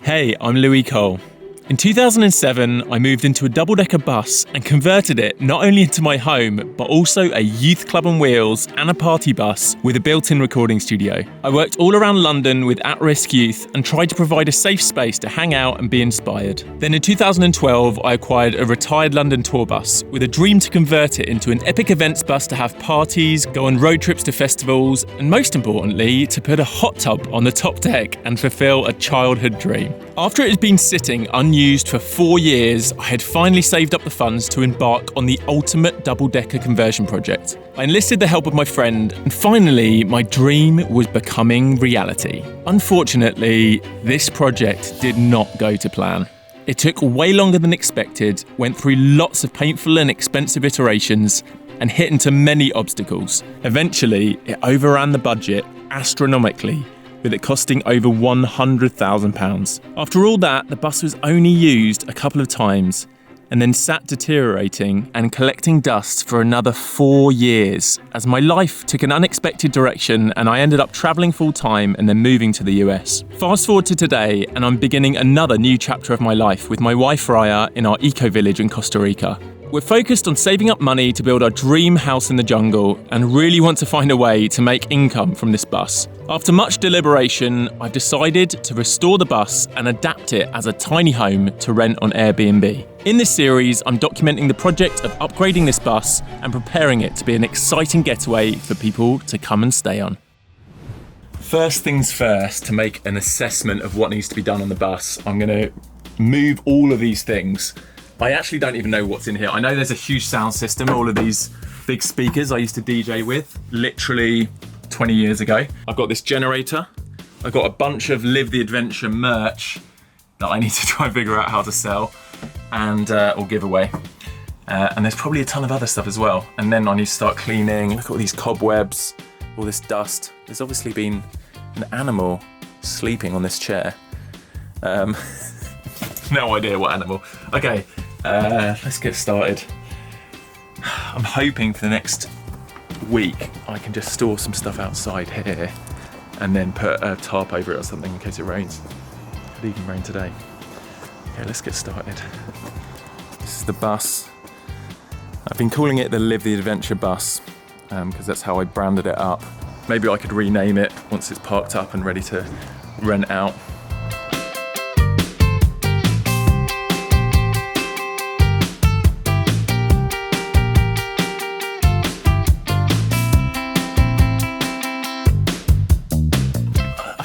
Hey, I'm Louis Cole. In 2007, I moved into a double-decker bus and converted it not only into my home, but also a youth club on wheels and a party bus with a built-in recording studio. I worked all around London with at-risk youth and tried to provide a safe space to hang out and be inspired. Then in 2012, I acquired a retired London tour bus with a dream to convert it into an epic events bus to have parties, go on road trips to festivals, and most importantly, to put a hot tub on the top deck and fulfill a childhood dream. After it had been sitting unused for 4 years, I had finally saved up the funds to embark on the ultimate double-decker conversion project. I enlisted the help of my friend, and finally, my dream was becoming reality. Unfortunately, this project did not go to plan. It took way longer than expected, went through lots of painful and expensive iterations, and hit into many obstacles. Eventually, it overran the budget astronomically, with it costing over £100,000. After all that, the bus was only used a couple of times and then sat deteriorating and collecting dust for another 4 years as my life took an unexpected direction and I ended up travelling full time and then moving to the US. Fast forward to today and I'm beginning another new chapter of my life with my wife Raya in our eco-village in Costa Rica. We're focused on saving up money to build our dream house in the jungle and really want to find a way to make income from this bus. After much deliberation, I've decided to restore the bus and adapt it as a tiny home to rent on Airbnb. In this series, I'm documenting the project of upgrading this bus and preparing it to be an exciting getaway for people to come and stay on. First things first, to make an assessment of what needs to be done on the bus, I'm going to move all of these things. I actually don't even know what's in here. I know there's a huge sound system, all of these big speakers I used to DJ with, literally 20 years ago. I've got this generator. I've got a bunch of Live the Adventure merch that I need to try and figure out how to sell and or give away. And there's probably a ton of other stuff as well. And then I need to start cleaning. Look at all these cobwebs, all this dust. There's obviously been an animal sleeping on this chair. No idea what animal. Okay. Let's get started. I'm hoping for the next week I can just store some stuff outside here and then put a tarp over it or something in case it rains. Could even rain today. Okay, let's get started. This is the bus. I've been calling it the Live the Adventure bus because that's how I branded it up. Maybe I could rename it once it's parked up and ready to rent out.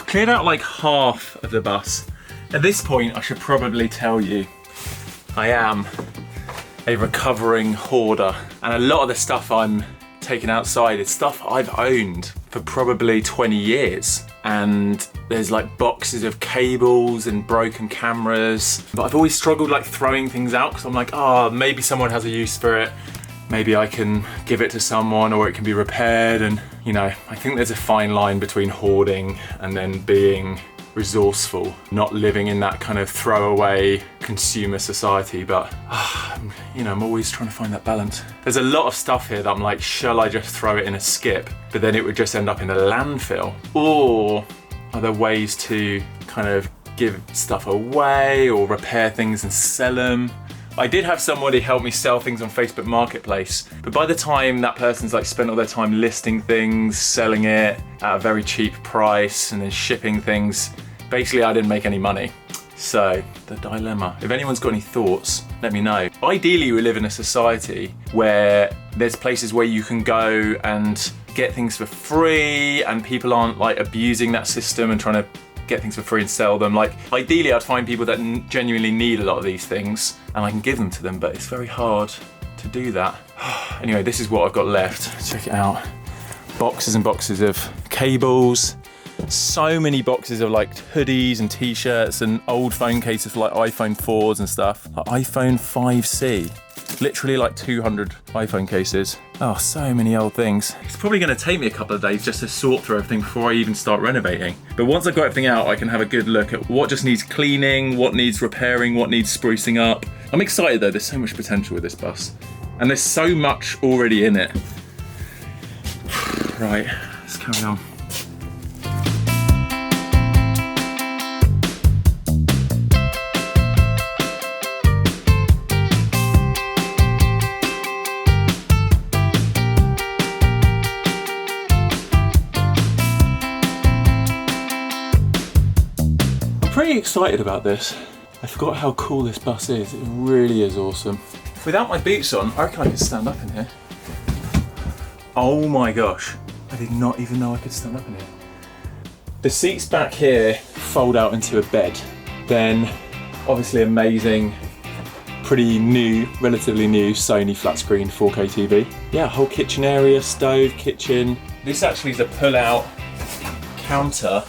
Cleared out like half of the bus. At this point, I should probably tell you, I am a recovering hoarder. And a lot of the stuff I'm taking outside is stuff I've owned for probably 20 years. And there's like boxes of cables and broken cameras. But I've always struggled like throwing things out because I'm like, oh, maybe someone has a use for it. Maybe I can give it to someone or it can be repaired. And you know, I think there's a fine line between hoarding and then being resourceful, not living in that kind of throwaway consumer society. But you know, I'm always trying to find that balance. There's a lot of stuff here that I'm like, shall I just throw it in a skip? But then it would just end up in a landfill. Or are there ways to kind of give stuff away or repair things and sell them? I did have somebody help me sell things on Facebook Marketplace, but by the time that person's like spent all their time listing things, selling it at a very cheap price and then shipping things, basically I didn't make any money. So, the dilemma. If anyone's got any thoughts, let me know. Ideally, we live in a society where there's places where you can go and get things for free and people aren't like abusing that system and trying to get things for free and sell them. Like ideally I'd find people that genuinely need a lot of these things and I can give them to them, but it's very hard to do that. Anyway, this is what I've got left. Check it out. Boxes and boxes of cables, so many boxes of like hoodies and t-shirts and old phone cases for like iPhone 4s and stuff. Like iPhone 5C. Literally like 200 iPhone cases. Oh, so many old things. It's probably going to take me a couple of days just to sort through everything before I even start renovating. But once I've got everything out, I can have a good look at what just needs cleaning, what needs repairing, what needs sprucing up. I'm excited though, there's so much potential with this bus. And there's so much already in it. Right, let's carry on. pretty excited about this. I forgot how cool this bus is. It really is awesome. Without my boots on, I reckon I could stand up in here. Oh my gosh. I did not even know I could stand up in here. The seats back here fold out into a bed. Then, obviously amazing, pretty new, relatively new Sony flat screen 4K TV. Yeah, whole kitchen area, stove, kitchen. This actually is a pull-out counter.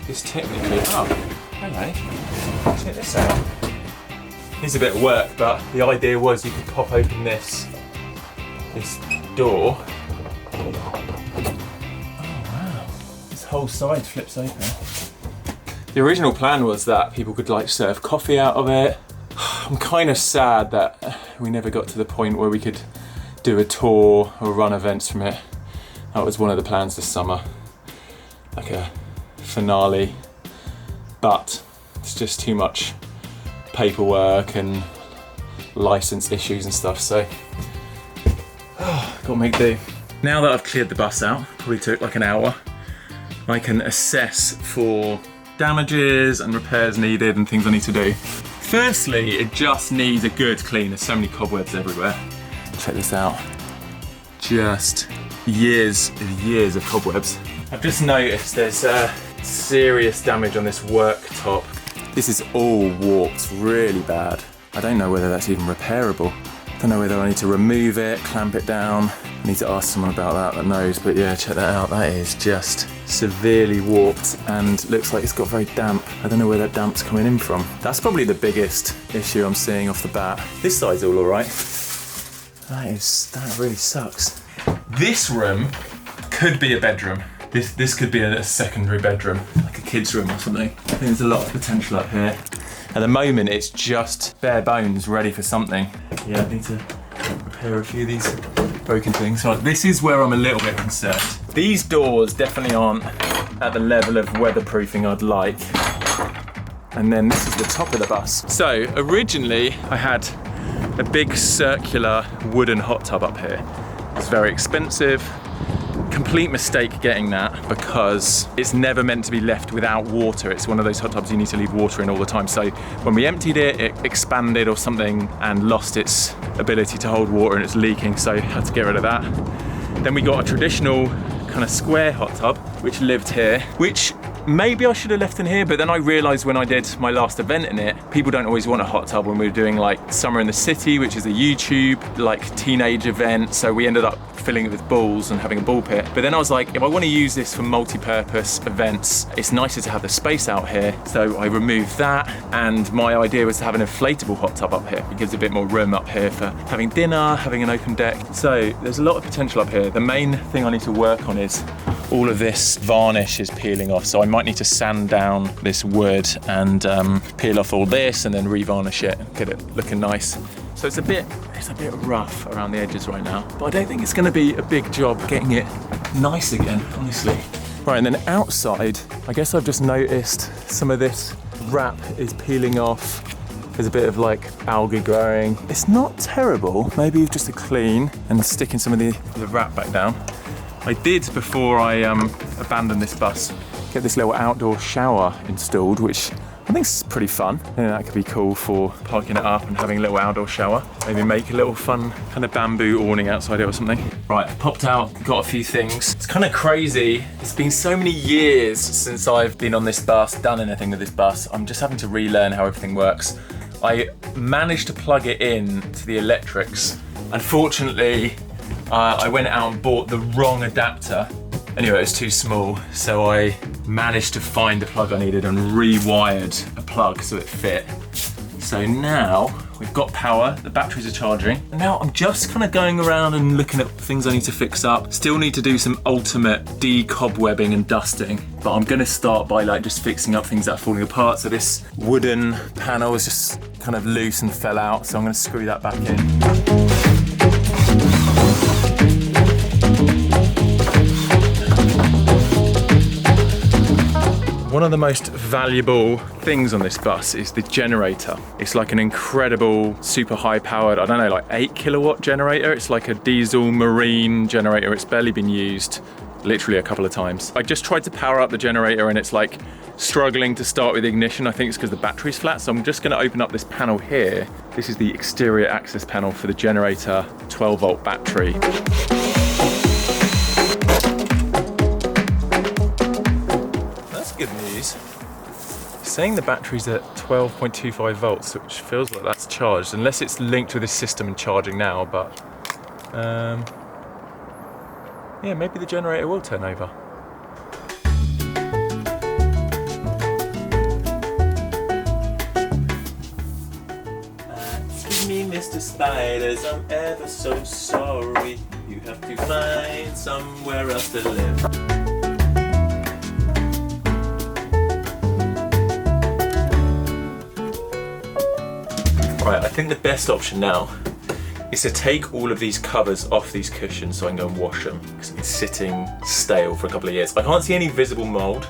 This technically, oh, hello. Check this out. Needs a bit of work, but the idea was you could pop open this door. Whole side flips open. The original plan was that people could like serve coffee out of it. I'm kind of sad that we never got to the point where we could do a tour or run events from it. That was one of the plans this summer, like a finale, but it's just too much paperwork and license issues and stuff, so gotta make do. Now that I've cleared the bus out, probably took like an hour, I can assess for damages and repairs needed and things I need to do. Firstly, it just needs a good clean. There's so many cobwebs everywhere. Check this out. Just years of cobwebs. I've just noticed there's serious damage on this worktop. This is all warped really bad. I don't know whether that's even repairable. I don't know whether I need to remove it, clamp it down. I need to ask someone about that knows, but yeah, check that out. That is just severely warped and looks like it's got very damp. I don't know where that damp's coming in from. That's probably the biggest issue I'm seeing off the bat. This side's all right. That really sucks. This room could be a bedroom. This could be a secondary bedroom, like a kid's room or something. I think there's a lot of potential up here. At the moment, it's just bare bones, ready for something. Yeah, I need to repair a few of these broken things. So this is where I'm a little bit concerned. These doors definitely aren't at the level of weatherproofing I'd like. And then this is the top of the bus. So originally, I had a big circular wooden hot tub up here. It's very expensive. Complete mistake getting that because it's never meant to be left without water. It's one of those hot tubs you need to leave water in all the time. So when we emptied it, it expanded or something and lost its ability to hold water and it's leaking, so I had to get rid of that. Then we got a traditional kind of square hot tub, which lived here, which maybe I should have left in here, but then I realized when I did my last event in it, people don't always want a hot tub when we were doing like Summer in the City, which is a YouTube, like teenage event. So we ended up filling it with balls and having a ball pit. But then I was like, if I want to use this for multi-purpose events, it's nicer to have the space out here. So I removed that, and my idea was to have an inflatable hot tub up here. It gives a bit more room up here for having dinner, having an open deck. So there's a lot of potential up here. The main thing I need to work on is all of this varnish is peeling off, so I might need to sand down this wood and peel off all this and then revarnish it and get it looking nice. So it's a bit rough around the edges right now, but I don't think it's going to be a big job getting it nice again, honestly. Right, and then outside, I guess I've just noticed some of this wrap is peeling off. There's a bit of like algae growing. It's not terrible. Maybe just a clean and sticking some of the wrap back down. I did, before I abandoned this bus, get this little outdoor shower installed, which I think is pretty fun. I think that could be cool for parking it up and having a little outdoor shower. Maybe make a little fun kind of bamboo awning outside it or something. Right, I popped out, got a few things. It's kind of crazy. It's been so many years since I've been on this bus, done anything with this bus. I'm just having to relearn how everything works. I managed to plug it in to the electrics. Unfortunately, I went out and bought the wrong adapter. Anyway, it was too small, so I managed to find the plug I needed and rewired a plug so it fit. So now we've got power, the batteries are charging. And now I'm just kind of going around and looking at things I need to fix up. Still need to do some ultimate de-cobwebbing and dusting, but I'm gonna start by like just fixing up things that are falling apart. So this wooden panel is just kind of loose and fell out, so I'm gonna screw that back in. One of the most valuable things on this bus is the generator. It's like an incredible, super high powered, I don't know, like 8 kilowatt generator. It's like a diesel marine generator. It's barely been used. literally a couple of times. I just tried to power up the generator and it's like struggling to start with ignition. I think it's because the battery's flat. So I'm just gonna open up this panel here. This is the exterior access panel for the generator 12-volt battery. That's good news. It's saying the battery's at 12.25 volts, which feels like that's charged, unless it's linked with this system and charging now, but yeah, maybe the generator will turn over. Excuse me, Mr. Spiders, I'm ever so sorry. You have to find somewhere else to live. Right, I think the best option now is to take all of these covers off these cushions so I can go and wash them, because it's sitting stale for a couple of years. I can't see any visible mold.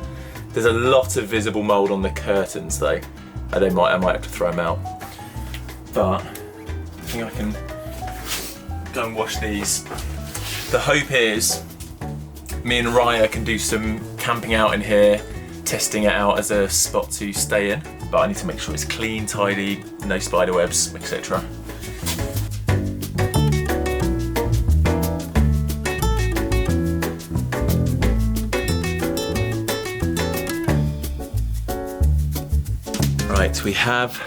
There's a lot of visible mold on the curtains though. I might have to throw them out. But I think I can go and wash these. The hope is me and Raya can do some camping out in here, testing it out as a spot to stay in. But I need to make sure it's clean, tidy, no spider webs, etc. Right, we have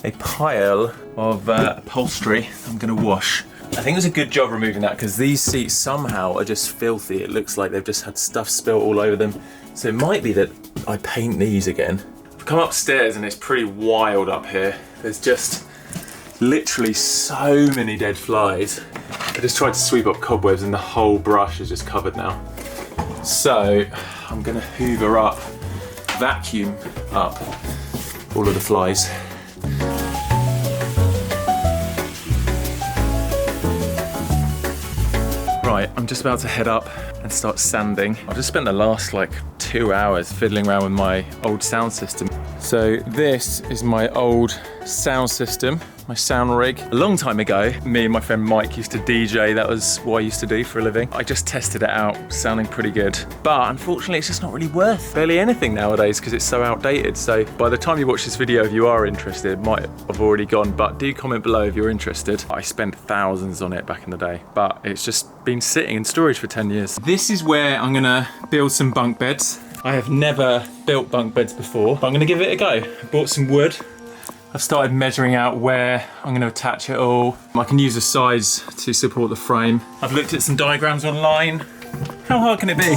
a pile of upholstery I'm gonna wash. I think it was a good job removing that because these seats somehow are just filthy. It looks like they've just had stuff spilt all over them. So it might be that I paint these again. I've come upstairs and it's pretty wild up here. There's just literally so many dead flies. I just tried to sweep up cobwebs and the whole brush is just covered now. So I'm gonna hoover up, vacuum up all of the flies. Right, I'm just about to head up and start sanding. I just spent the last like 2 hours fiddling around with my old sound system. So this is my old sound system, my sound rig. A long time ago, me and my friend Mike used to DJ. That was what I used to do for a living. I just tested it out, sounding pretty good. But unfortunately, it's just not really worth barely anything nowadays because it's so outdated. So by the time you watch this video, if you are interested, it might have already gone, but do comment below if you're interested. I spent thousands on it back in the day, but it's just been sitting in storage for 10 years. This is where I'm gonna build some bunk beds. I have never built bunk beds before, but I'm gonna give it a go. I bought some wood. I've started measuring out where I'm going to attach it all. I can use the sides to support the frame. I've looked at some diagrams online. How hard can it be?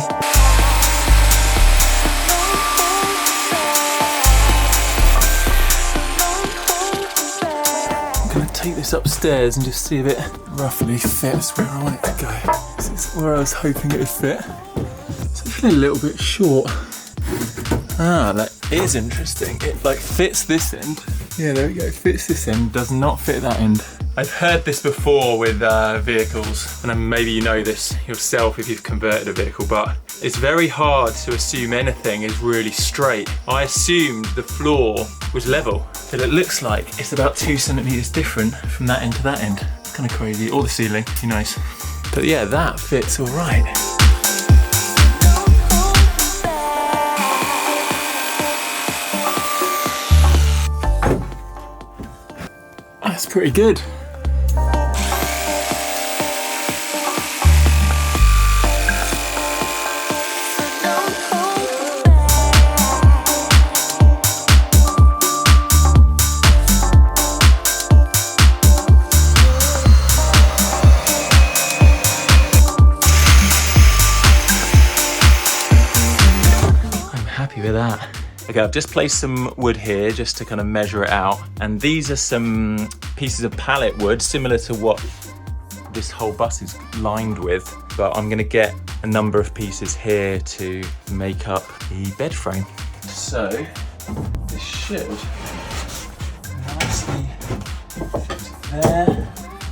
I'm going to take this upstairs and just see if it roughly fits where I want it to go. This is where I was hoping it would fit. It's actually a little bit short. Ah, that is interesting. It like fits this end. Yeah, there we go. It fits this end, does not fit that end. I've heard this before with vehicles, and maybe you know this yourself if you've converted a vehicle, but it's very hard to assume anything is really straight. I assumed the floor was level, but it looks like it's about 2 centimeters different from that end to that end. It's kind of crazy. Or the ceiling, who knows. But yeah, that fits all right. That's pretty good. I'm happy with that. Okay, I've just placed some wood here just to kind of measure it out. And these are some pieces of pallet wood, similar to what this whole bus is lined with. But I'm gonna get a number of pieces here to make up the bed frame. So, this should nicely fit there.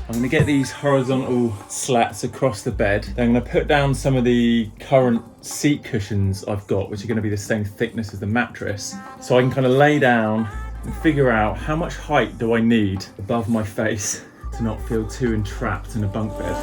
I'm gonna get these horizontal slats across the bed. Then I'm gonna put down some of the current seat cushions I've got, which are gonna be the same thickness as the mattress. So I can kind of lay down and figure out how much height do I need above my face to not feel too entrapped in a bunk bed.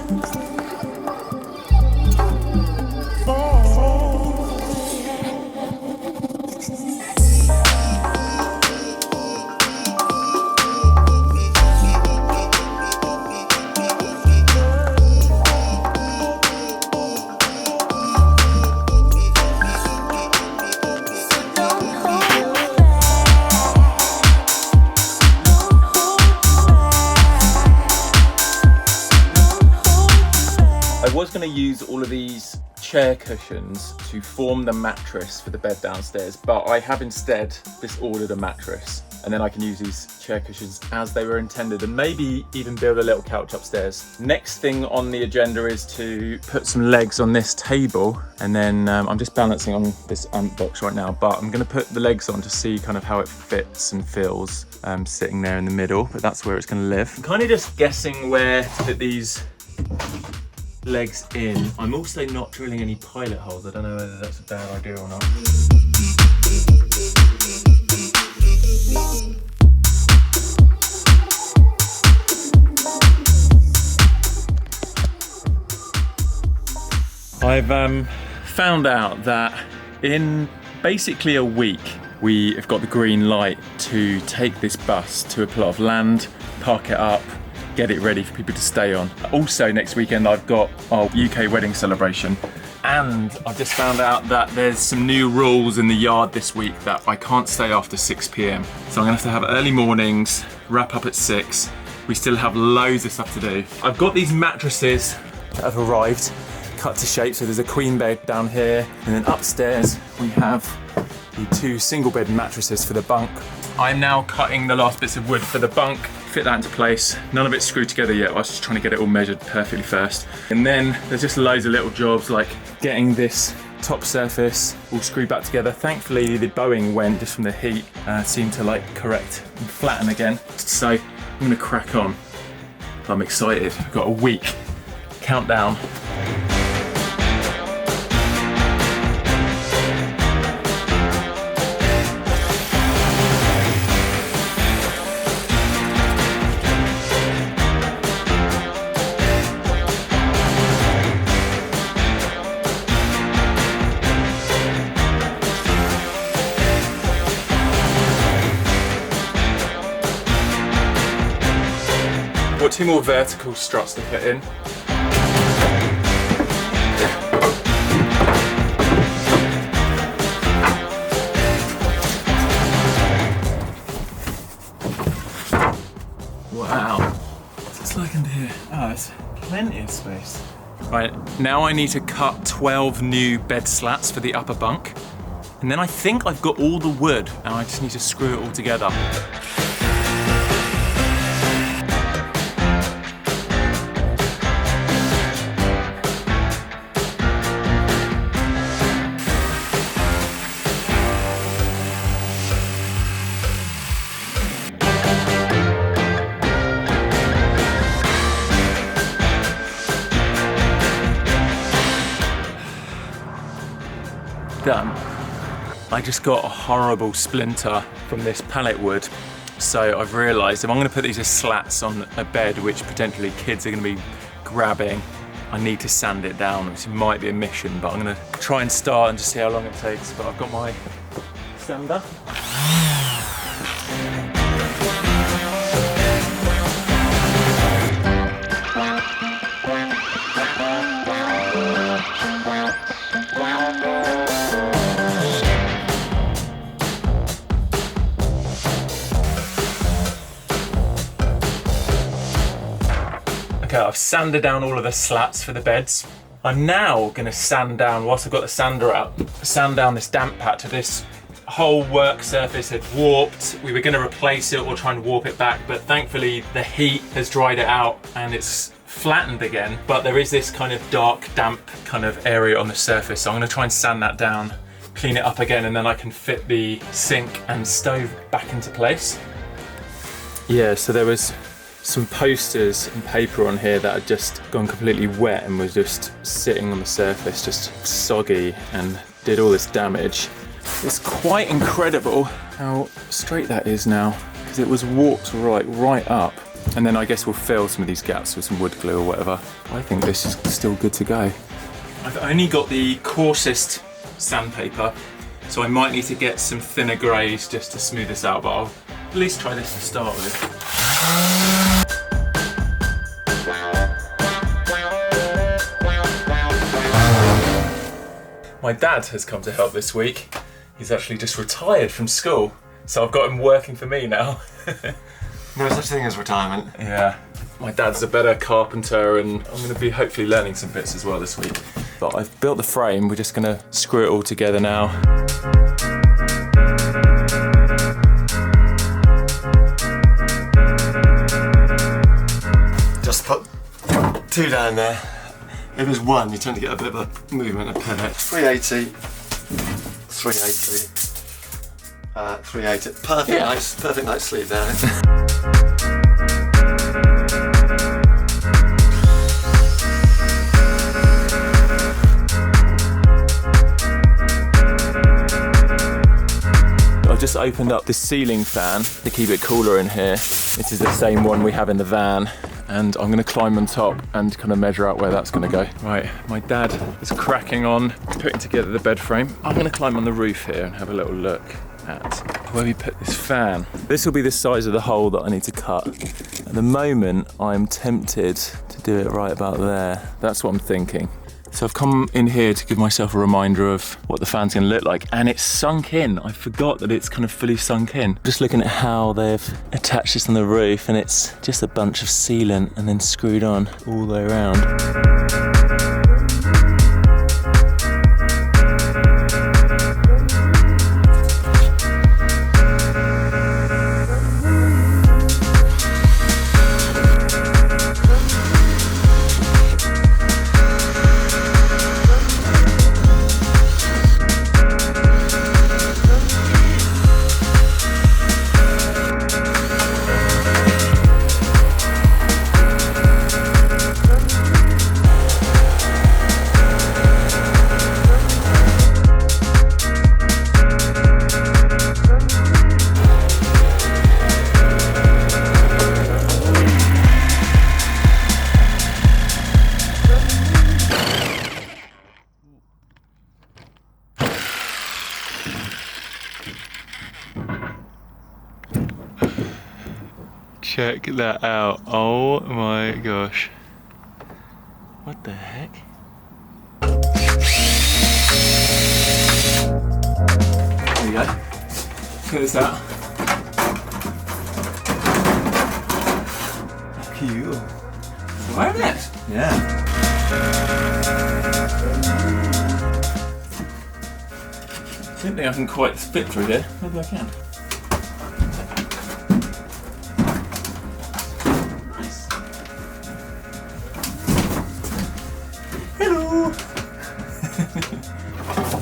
was going to use all of these chair cushions to form the mattress for the bed downstairs, but I have instead just ordered a mattress, and then I can use these chair cushions as they were intended, and maybe even build a little couch upstairs. Next thing on the agenda is to put some legs on this table, and then I'm just balancing on this box right now, but I'm going to put the legs on to see kind of how it fits and feels sitting there in the middle, but that's where it's going to live. I'm kind of just guessing where to put these legs in. I'm also not drilling any pilot holes. I don't know whether that's a bad idea or not. I've found out that in basically a week we have got the green light to take this bus to a plot of land, park it up, get it ready for people to stay on. Also next weekend I've got our UK wedding celebration, and I've just found out that there's some new rules in the yard this week that I can't stay after 6 p.m. So I'm gonna have to have early mornings, wrap up at 6. We still have loads of stuff to do. I've got these mattresses that have arrived, cut to shape. So there's a queen bed down here, and then upstairs we have the 2 single bed mattresses for the bunk. I'm now cutting the last bits of wood for the bunk, fit that into place. None of it's screwed together yet. I was just trying to get it all measured perfectly first. And then there's just loads of little jobs like getting this top surface all screwed back together. Thankfully the bowing went just from the heat, seemed to like correct and flatten again. So I'm gonna crack on. I'm excited. I've got a week. Countdown. Got 2 more vertical struts to put in. Wow, what's this like under here? Oh, there's plenty of space. Right, now I need to cut 12 new bed slats for the upper bunk. And then I think I've got all the wood, and I just need to screw it all together. Done. I just got a horrible splinter from this pallet wood, so I've realised if I'm going to put these as slats on a bed which potentially kids are going to be grabbing, I need to sand it down, which might be a mission, but I'm going to try and start and just see how long it takes. But I've got my sander. Okay, I've sanded down all of the slats for the beds. I'm now gonna sand down, whilst I've got the sander out, sand down this damp patch. This whole work surface had warped. We were gonna replace it or try and warp it back, but thankfully the heat has dried it out and it's flattened again. But there is this kind of dark, damp kind of area on the surface. So I'm gonna try and sand that down, clean it up again, and then I can fit the sink and stove back into place. Yeah, so there was some posters and paper on here that had just gone completely wet and was just sitting on the surface, just soggy, and did all this damage. It's quite incredible how straight that is now, because it was warped right up. And then I guess we'll fill some of these gaps with some wood glue or whatever. I think this is still good to go. I've only got the coarsest sandpaper, so I might need to get some thinner greys just to smooth this out, but I'll at least try this to start with. My dad has come to help this week. He's actually just retired from school, so I've got him working for me now. No such thing as retirement. Yeah. My dad's a better carpenter and I'm going to be hopefully learning some bits as well this week. But I've built the frame, we're just going to screw it all together now. Just put 2 down there. If there's 1, you tend to get a bit of a movement of pivot. 380, 380, 380. Perfect nice sleeve there. I've just opened up the ceiling fan to keep it cooler in here. This is the same one we have in the van. And I'm gonna climb on top and kind of measure out where that's gonna go. Right, my dad is cracking on, putting together the bed frame. I'm gonna climb on the roof here and have a little look at where we put this fan. This will be the size of the hole that I need to cut. At the moment, I'm tempted to do it right about there. That's what I'm thinking. So I've come in here to give myself a reminder of what the fan's gonna look like, and it's sunk in. I forgot that it's kind of fully sunk in. Just looking at how they've attached this on the roof, and it's just a bunch of sealant and then screwed on all the way around. Check that out. Oh my gosh. What the heck? There you go. Check this out. Look at you. Isn't it? Yeah. I don't think I can quite fit through there. Maybe I can.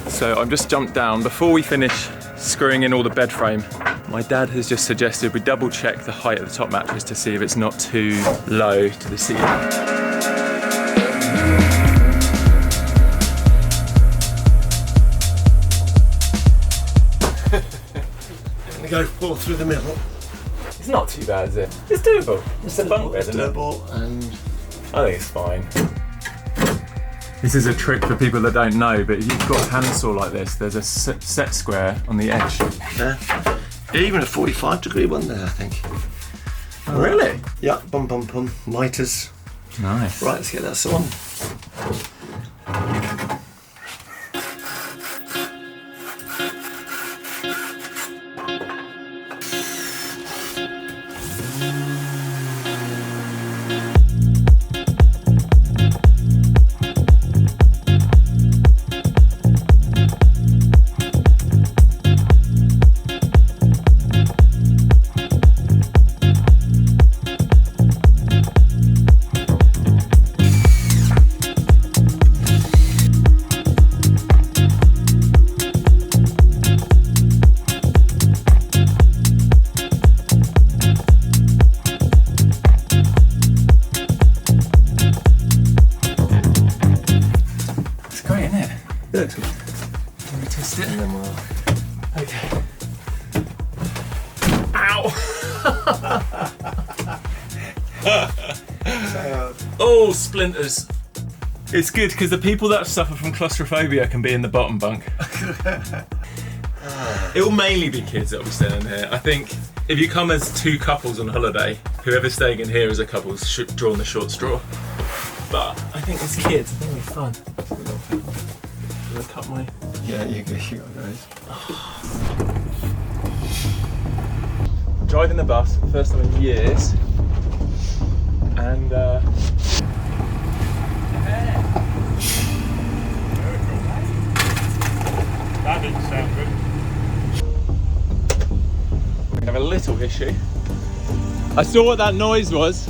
So I've just jumped down. Before we finish screwing in all the bed frame, my dad has just suggested we double check the height of the top mattress to see if it's not too low to the ceiling. I'm gonna go 4 through the middle. It's not too bad, is it? It's doable. It's a bunk bed, isn't it? Doable, and I think it's fine. This is a trick for people that don't know, but if you've got a handsaw like this, there's a set square on the edge. Yeah. Even a 45-degree one there, I think. Oh, really? Yeah, bum. Miters. Nice. Right, let's get that sawn. Looks good. Let me test it and then we'll... Okay. Ow! Oh, splinters. It's good because the people that suffer from claustrophobia can be in the bottom bunk. It will mainly be kids that will be staying in here. I think if you come as 2 couples on holiday, whoever's staying in here as a couple should draw the short straw. But I think as kids, I think it'll be fun. I'm gonna cut my... Yeah, you go, guys. Driving the bus for the first time in years. And That didn't sound good. we have a little issue. I saw what that noise was.